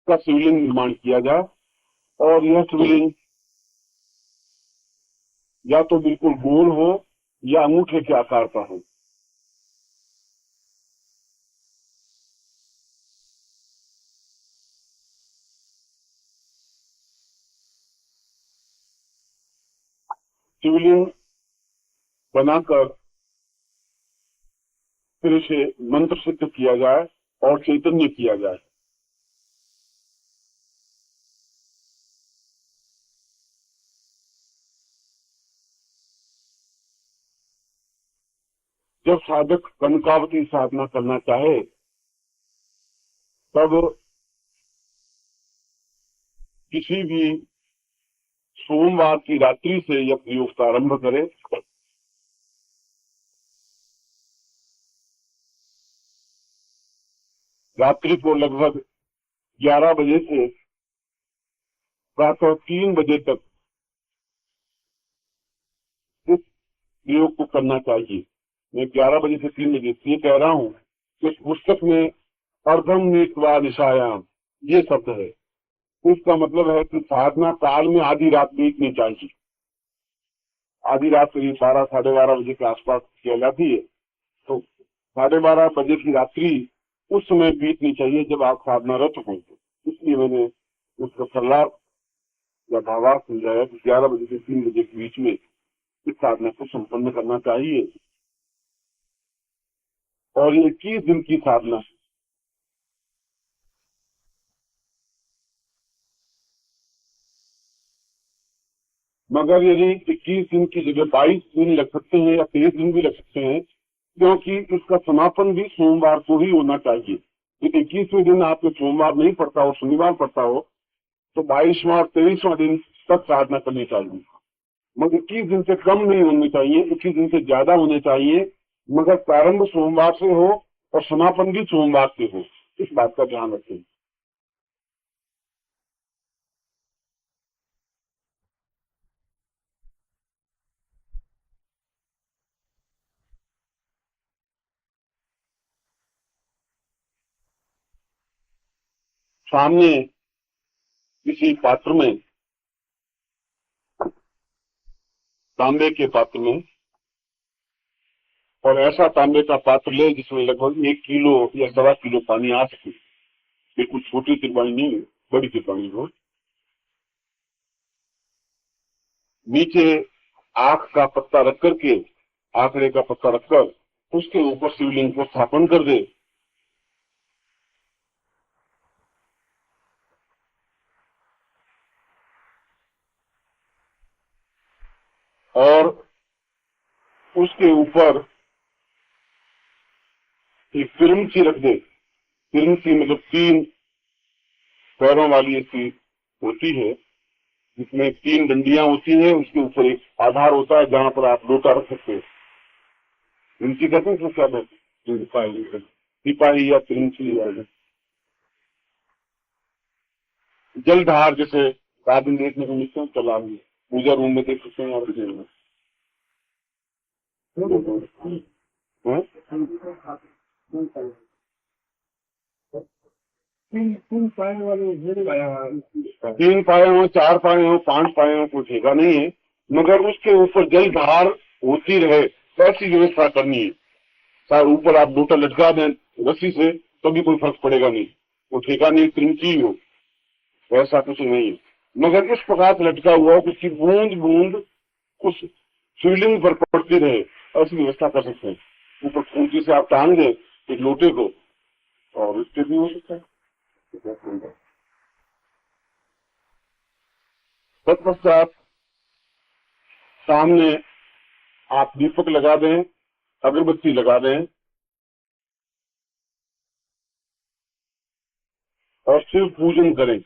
का शिवलिंग निर्माण किया जाए, और यह शिवलिंग या तो बिल्कुल गोल हो या अंगूठे के आकार का हो। शिवलिंग बनाकर फिर इसे मंत्र सिद्ध किया जाए और चैतन्य किया जाए। जब साधक कनकावती साधना करना चाहे तब किसी भी सोमवार की रात्रि से यह प्रयोग प्रारंभ करे। रात्रि को लगभग 11 बजे से प्रातः 3 बजे तक इस प्रयोग को करना चाहिए। मैं 11 बजे से 3 बजे ये कह रहा हूँ कि इस पुस्तक में अर्धम नीत्वा निशायाम ये शब्द है। इसका मतलब है कि साधना काल में आधी रात बीतनी चाहिए। आधी रात करीब 12 साढ़े 12 बजे के आसपास कहलाती है, तो 12:30 बजे की रात्रि उस समय बीतनी चाहिए जब आप साधनारत हो। इसलिए मैंने उसका सलाह या भावार्थ समझाया कि 11 बजे से 3 बजे के बीच में इस साधना को संपन्न करना चाहिए। और ये 21 दिन की साधना है। मगर यदि 21 दिन की जगह 22 दिन लग सकते हैं या 23 दिन भी लग सकते हैं, क्योंकि इसका समापन भी सोमवार को ही होना चाहिए। यदि 21वें दिन आपको सोमवार नहीं पड़ता हो, शनिवार पड़ता हो, तो 22वां और 23वां दिन तक साधना करनी चाहिए। मगर 21 दिन से कम नहीं होनी चाहिए, 21 दिन से ज्यादा होने चाहिए, मगर प्रारंभ सोमवार से हो और समापन भी सोमवार से हो। इस बात का ध्यान रखें। सामने किसी पात्र में, तांबे के पात्र में, और ऐसा तांबे का पात्र ले जिसमें लगभग 1 किलो या 1.25 किलो पानी आ सके। बिल्कुल छोटी तिरपानी नहीं है, बड़ी तिरपानी हो। नीचे आख का पत्ता रख करके, आंकड़े का पत्ता रखकर उसके ऊपर शिवलिंग को स्थापन कर दे। और उसके ऊपर एक पिरमची रख दे। पिरमची मतलब 3 पैरों वाली ऐसी होती है जिसमें 3 डंडियां होती है, उसके ऊपर एक आधार होता है जहां पर आप लोटा रख सकते हैं। पिरमची कहते हैं क्या है, सिपाही या पिरमची। जलधार जैसे साधन देखने को मिलते हैं तालाब में, पूजा रूम में देख सकते हैं आप। 3 पाए हो, 4 पाए हो, 5 पाए हो, कोई ठेका नहीं है, मगर उसके ऊपर जलधार होती रहे ऐसी व्यवस्था करनी है। चाहे ऊपर आप लोटा लटका दें रस्सी से तो भी कोई फर्क पड़ेगा नहीं, वो ठेका नहीं, त्रिंची हो, ऐसा कुछ नहीं है। मगर इस प्रकार से लटका हुआ हो कि बूंद बूंद उस शिवलिंग पर पड़ती रहे, ऐसी व्यवस्था कर सकते हैं। ऊपर खूंटी से आप टांग दें एक लोटे को, और इससे भी हो सकता है। तत्पश्चात सामने आप दीपक लगा दें, अगरबत्ती लगा दें और शिव पूजन करें।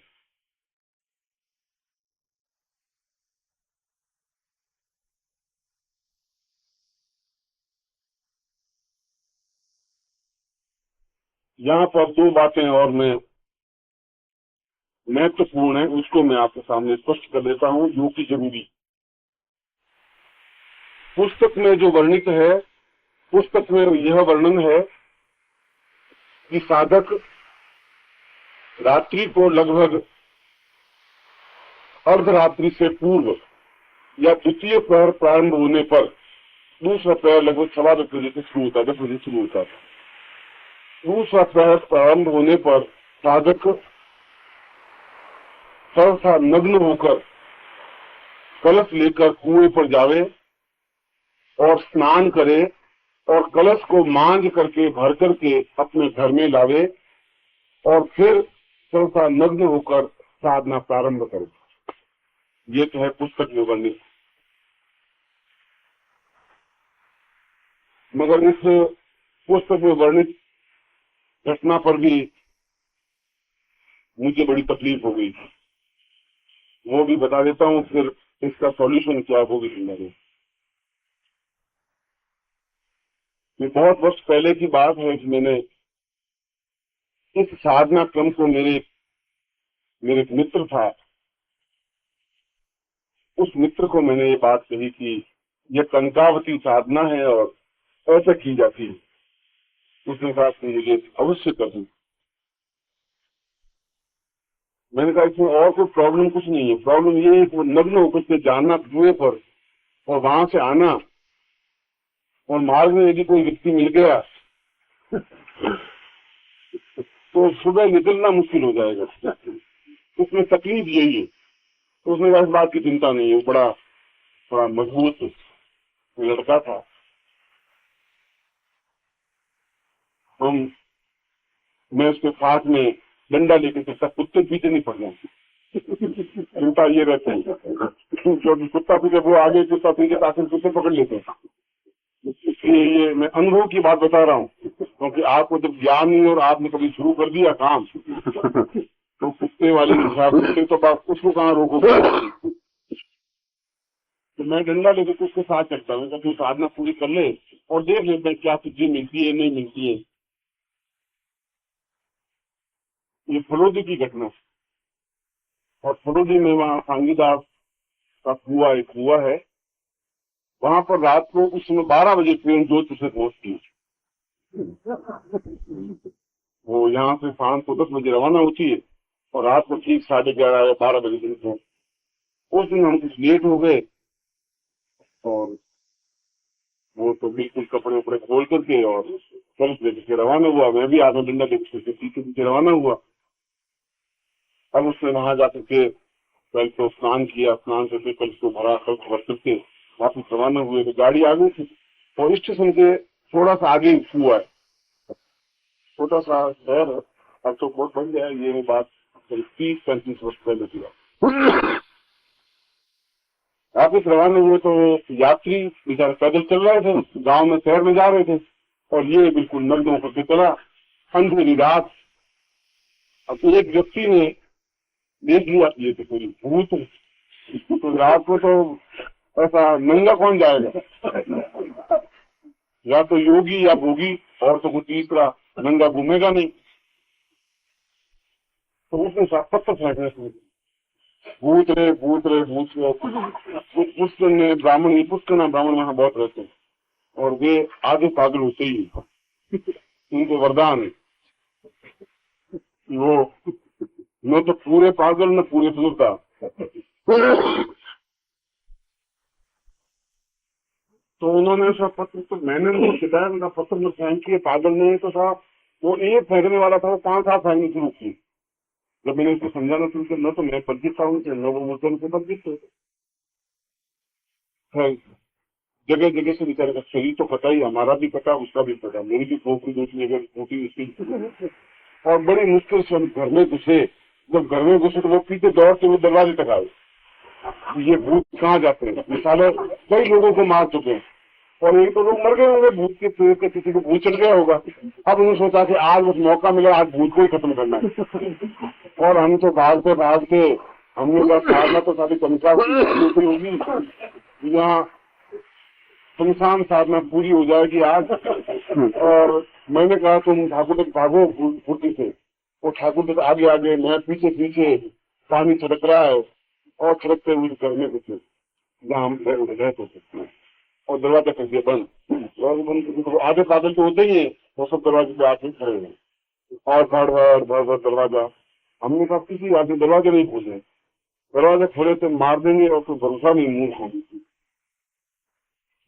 यहाँ पर 2 बातें और महत्वपूर्ण है, उसको मैं आपके सामने स्पष्ट कर देता हूँ, जो कि जरूरी। पुस्तक में जो वर्णित है, पुस्तक में यह वर्णन है कि साधक रात्रि को लगभग अर्धरात्रि से पूर्व या द्वितीय प्रहर प्रारंभ होने पर दूसरा प्रहर लगभग 10:15 बजे से शुरू होता है, 10 बजे शुरू होता था। दूसरा प्रहर प्रारंभ होने पर साधक सहसा नग्न होकर कलश लेकर कुएं पर जावे और स्नान करे और कलश को मांझ करके भर करके अपने घर में लावे और फिर सहसा नग्न होकर साधना प्रारंभ करे। ये तो है पुस्तक में वर्णित। मगर इस पुस्तक में वर्णित घटना पर भी मुझे बड़ी तकलीफ हो गई, वो भी बता देता हूँ, फिर इसका सॉल्यूशन क्या वो भी सुना। ये बहुत वर्ष पहले की बात है कि मैंने इस साधना क्रम को मेरे एक मित्र था, उस मित्र को मैंने ये बात कही कि यह कंकावती साधना है और ऐसा की जाती है। उसने कहा कि मुझे अवश्य कर दूं। मैंने कहा इसमें और कोई प्रॉब्लम कुछ नहीं है, प्रॉब्लम ये है कि वो नग्न होकर के जाना कुएं पर और वहां से आना और मार्ग में यदि कोई व्यक्ति मिल गया तो सुबह निकलना मुश्किल हो जाएगा। उसमें तकलीफ यही है। तो उसने कहा इस बात की चिंता नहीं है, वो बड़ा मजबूत लड़का था। मैं उसके साथ में डंडा लेके सकता, कुत्ते पीछे नहीं पड़ जाए, चिंता ये रहती है क्योंकि कुत्ता पीछे वो आगे, कुत्ता पीछे ताकि कुत्ते पकड़ लेते हैं। इसलिए ये मैं अनुभव की बात बता रहा हूँ, क्योंकि आपको जब ज्ञान नहीं और आपने कभी शुरू कर दिया काम तो कुत्ते वाले हिसाब से तो बात उसको कहाँ रोकोगे। तो मैं डंडा लेके तो उसके साथ चलता हूँ, तू साधना पूरी कर ले और देख लेते हैं क्या तुझे मिलती है नहीं मिलती है। ये फलोदी की घटना। और फलोदी में वहाँ सांगीदास का कुआ है, वहां पर रात को उस समय 12 बजे ट्रेन जोधपुर से पहुंचती है। वो यहाँ से शाम को 10 बजे रवाना होती है और रात को ठीक 11:30 या 12 बजे दिन। उस दिन हम कुछ लेट हो गए और वो तो बिल्कुल कपड़े उपड़े खोल करके और कलश लेके रवाना हुआ। मैं भी आधा डंडा लेके पीछे रवाना हुआ। अब उसने वहां जाकर के कल तो स्नान किया, स्नान करके कल को भरा, कल भर करके वापस रवाना हुए। तो गाड़ी आ गई थी और स्टेशन के थोड़ा सा आगे हुआ है, छोटा सा शहर है। अब तो बहुत बन गया है, ये बात 30-35 वर्ष पहले की बात। वापस रवाना हुए तो यात्री बेचारे पैदल चल रहे थे, गांव में शहर में जा रहे थे और ये बिल्कुल नग्न होकर के चला। अंधेरी रात। अब एक व्यक्ति ने देख लिया कि ये तो कोई भूत है, तो रात को तो ऐसा नंगा कौन जाएगा, या तो योगी या भोगी और तो कोई तीसरा नंगा घूमेगा नहीं। तो उसने पत्थर फेंकने शुरू, भूत रे भूत रे भूत रे। पुष्कर ने ब्राह्मण, पुष्कर ना ब्राह्मण वहां बहुत रहते हैं और वे आधे पागल होते ही, उनको वरदान है वो न तो पूरे पागल न पूरे सुनता। तो उन्होंने ऐसा पत्र, तो मैंने उनको सिखाया, उनका पत्र में फेंकी, पागल नहीं तो साहब वो एक फेंकने वाला था, वो 5-7 फेंकने शुरू की। जब मैंने उसको समझाना शुरू किया, न तो मैं परिचित था उनसे, न वो मुझसे उनसे परिचित थे। जगह जगह से बेचारे का शरीर तो पता ही, हमारा भी पता, उसका भी पता, मेरी भी खोपड़ी दूसरी जगह खोपड़ी उसकी। और बड़ी मुश्किल से हम घर में घुसे। जब घर में घुसे तो वो पीछे दौड़ के वो दरवाजे तक आए। ये भूत कहाँ जाते हैं, मिसाले कई लोगों को मार चुके हैं और एक तो लोग मर गए होंगे भूत के पेड़ के, किसी को भूत चढ़ गया होगा। अब उन्होंने सोचा कि आज उस मौका मिला, आज भूत को ही खत्म करना है। और हम तो भागते हमने कहा साधना तो सारी चमका होगी, यहाँ शमशान साधना पूरी हो जाएगी आज। और मैंने कहा तुम ठाकुर तक भागो फुर्ती से। वो ठाकुर तक आगे आगे, मैं पीछे पीछे, पानी छिड़क रहा है और छिड़कते हुए करने कुछ जहाँ हम रहते थे और दरवाजा कर दिया बंद। तो आधे पागल तो होते ही है, वो सब दरवाजे पे आके खड़े हैं और भर भर दरवाजा हमने कहा किसी आगे दरवाजे नहीं खोले, दरवाजे खोले तो मार देंगे और फिर भरोसा नहीं मूर्ख होगी।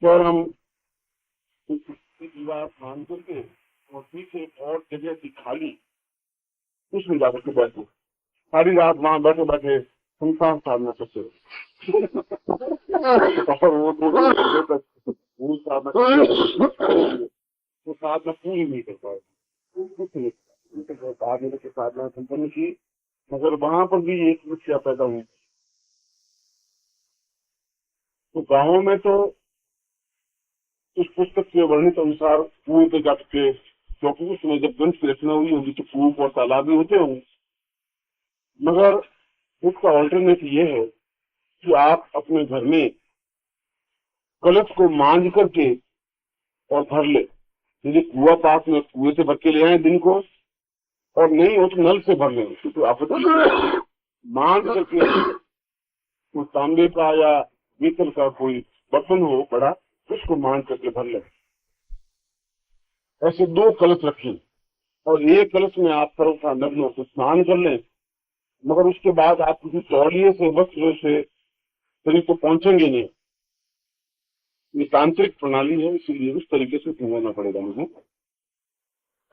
तो हम दीवार फान करके और पीछे एक और जगह थी खाली, उसमें जाकर के बैठे, सारी रात वहां बैठे बैठे सुनसान साधना करते और वो वो साधना वो साधना पूरी नहीं कर पाए, कुछ नहीं साधना संपन्न की, मगर वहां पर भी एक समस्या पैदा हुई। तो गाँव में तो उस पुस्तक के वर्णित अनुसार कुएं पे जाके, क्योंकि उसमें जब ग्रंथ की रचना हुई होगी तो कुएं और तालाब भी होते होंगे, मगर उसका ऑल्टरनेट ये है कि आप अपने घर में कलश को मांझ करके और भर ले, यदि कुआ पास में कुएं से भर के ले आए दिन को, और नहीं हो तो नल से भर लें, क्योंकि आप मांझ करके कोई तांबे का या पीतल का कोई बर्तन हो बड़ा, उसको मांझ करके भर लें। ऐसे 2 कलश रखें और एक कलश में आप सर्वथा नग्न होकर स्नान कर लें, मगर उसके बाद आप किसी तौलिए से वस्त्र से शरीर को पहुंचेंगे नहीं। ये तांत्रिक प्रणाली है, इसीलिए उस तरीके से पहुंचना पड़ेगा मुझे।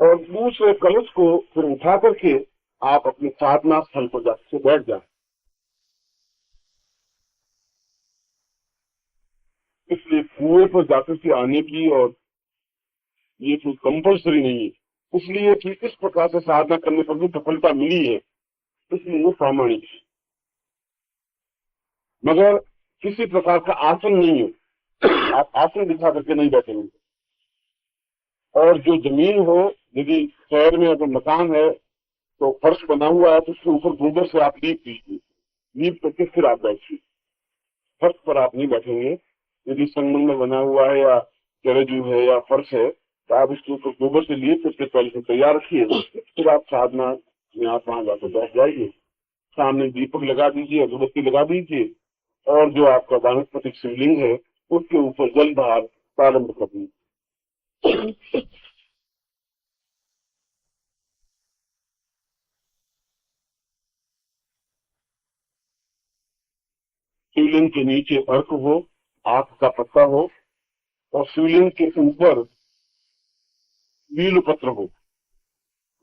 और दूसरे कलश को फिर उठा करके आप अपने साधना स्थल पर जाकर बैठ जाए। इसलिए कुएं पर जाकर के आने की और ये कोई कंपल्सरी नहीं है, इसलिए कि इस प्रकार से साधना करने पर भी सफलता मिली है, इसलिए वो प्रामाणिक है। मगर किसी प्रकार का आसन नहीं है, आप आसन दिखा करके नहीं बैठेंगे। और जो जमीन हो, यदि शहर में अगर मकान है तो फर्श बना हुआ है तो उसके ऊपर गोबर से आप लीप दीजिए, लीप करके फिर आप बैठिए, फर्श पर आप नहीं बैठेंगे। यदि संगमरमर बना हुआ है या जरजू है या फर्श है तो आप इसके ऊपर गोबर से लीप करके पहले से तैयार रखिए, फिर आप साधना में आप वहां जाकर बैठ जाइए। सामने दीपक लगा दीजिए, अगरबत्ती लगा दीजिए, और जो आपका वानस्पतिक शिवलिंग है उसके ऊपर जल भार प्रारंभ कर दीजिए। शिवलिंग के नीचे अर्क हो, आंख का पत्ता हो, और शिवलिंग के ऊपर बीलपत्र हो।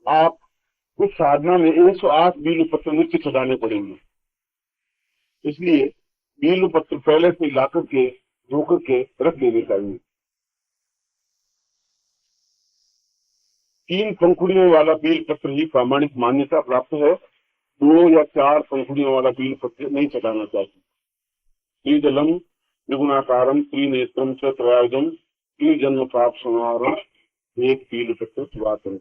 आप कुछ साधना में 108 बीलपत्र नित्य चढ़ाने पड़ेंगे, इसलिए बीलपत्र पहले से ला करके धो करके रख देने चाहिए। 3 पंखुड़ियों वाला बीलपत्र ही प्रामाणिक मान्यता प्राप्त है, 2 या 4 पंखुड़ियों वाला बीलपत्र नहीं चढ़ाना चाहिए। त्रिदलम त्रिगुणाकारम त्रिनेत्रम च त्रयायुधम त्रिजन्म पाप संहारम एक बीलपत्र स्वातन।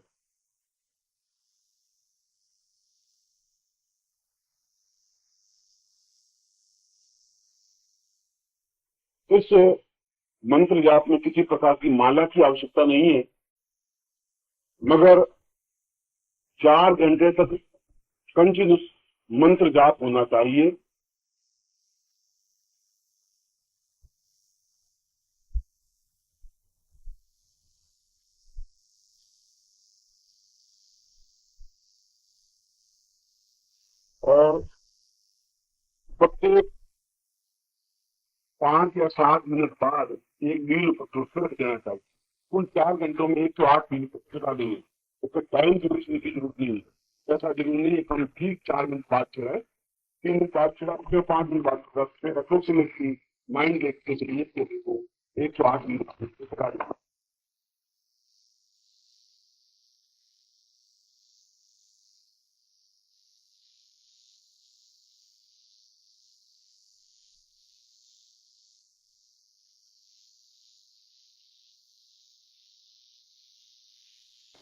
इस मंत्र जाप में किसी प्रकार की माला की आवश्यकता नहीं है, मगर 4 घंटे तक कंटिन्यूस मंत्र जाप होना चाहिए। और प्रत्येक 5 या 7 मिनट बाद एक बीलपत्र फिर रख देना चाहिए। कुल 4 घंटों में 108 बीलपत्र चढ़ा देंगे, उसका टाइम की की जरूरत नहीं है। ऐसा जरूरी नहीं है हम ठीक 4 मिनट बाद चढ़ाए, 3 मिनट बाद चढ़ा, फिर 5 मिनट बाद अप्रोक्सीमेटली माइंड देखते चलिए तो 108 बीलपत्र चढ़ा देंगे।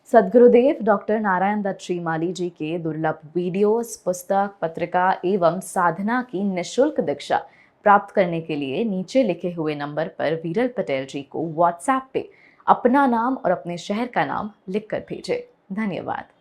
सद्गुरुदेव डॉक्टर नारायण दत्त श्रीमाली जी के दुर्लभ वीडियोस, पुस्तक, पत्रिका एवं साधना की निःशुल्क दीक्षा प्राप्त करने के लिए नीचे लिखे हुए नंबर पर वीरल पटेल जी को व्हाट्सएप पे अपना नाम और अपने शहर का नाम लिखकर भेजें। धन्यवाद।